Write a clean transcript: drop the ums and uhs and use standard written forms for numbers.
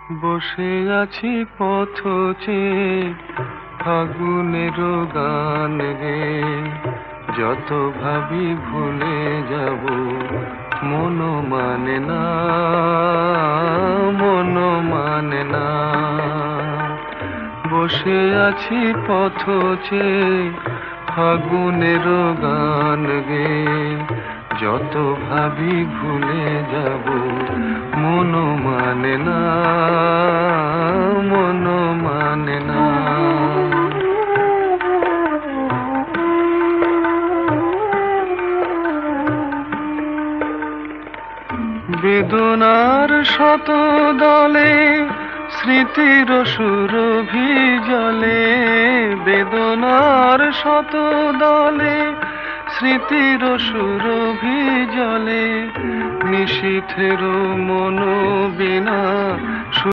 বসে আছি পথ চেয়ে ফাগুনের গান গে, যত ভাবি ভুলে যাব মন মানে না, মন মানে না। বসে আছি পথ চেয়ে ফাগুনের গান গে, যত ভাবি ভুলে যাব মন মানে না, মন মানে না। বেদনার শত দলে স্মৃতির সুরভি জলে, বেদনার শত দলে স্মৃতির সুরভি জলে, নিশীথের মন বিনা